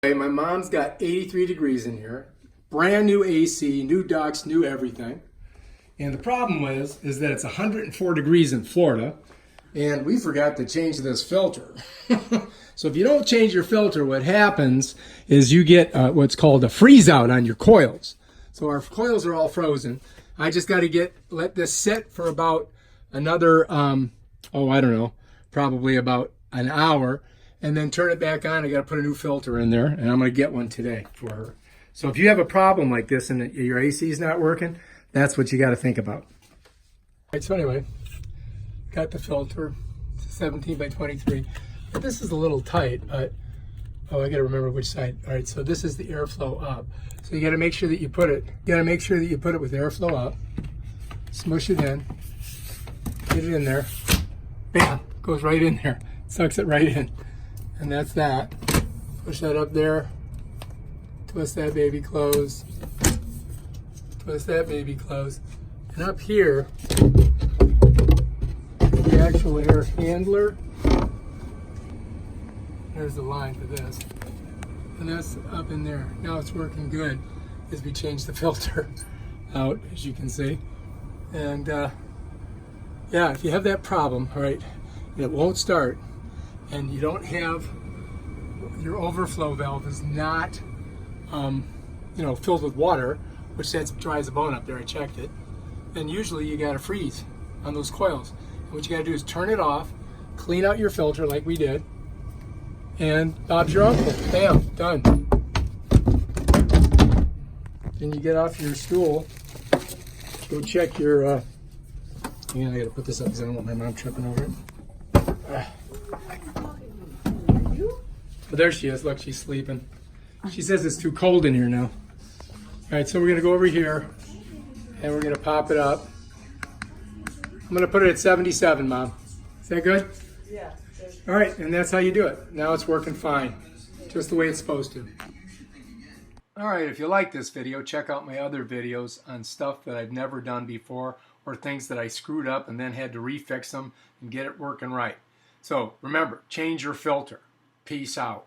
Okay, my mom's got 83 degrees in here, brand new AC, new ducts, new everything. And the problem is that it's 104 degrees in Florida, and we forgot to change this filter. So if you don't change your filter, what happens is you get what's called a freeze out on your coils. So our coils are all frozen. I just got to let this sit for about another, I don't know, probably about an hour, and then turn it back on. I got to put a new filter in there, and I'm going to get one today for her. So if you have a problem like this and your AC is not working, that's what you got to think about. All right, so anyway, got the filter, 17 by 23. But this is a little tight, but I got to remember which side. All right, so this is the airflow up. So you got to make sure that you put it. You got to make sure that you put it with airflow up. Smush it in. Get it in there. Bam! Goes right in there. Sucks it right in. And that's that. Push that up there. Twist that baby close. Twist that baby close. And up here, the actual air handler. There's the line for this. And that's up in there. Now it's working good as we change the filter out, as you can see. And yeah, if you have that problem, all right, and it won't start, and you don't have, your overflow valve is not, filled with water, which that dries the bone up there, I checked it, then usually you got to freeze on those coils. And what you got to do is turn it off, clean out your filter like we did, and Bob's your uncle. Bam, done. Then you get off your stool, go check your, I gotta put this up because I don't want my mom tripping over it. But there she is, look, she's sleeping. She says it's too cold in here now. All right, so we're gonna go over here and we're gonna pop it up. I'm gonna put it at 77, Mom. Is that good? Yeah. All right, and that's how you do it. Now it's working fine, just the way it's supposed to. All right, if you like this video, check out my other videos on stuff that I've never done before or things that I screwed up and then had to refix them and get it working right. So remember, change your filter. Peace out.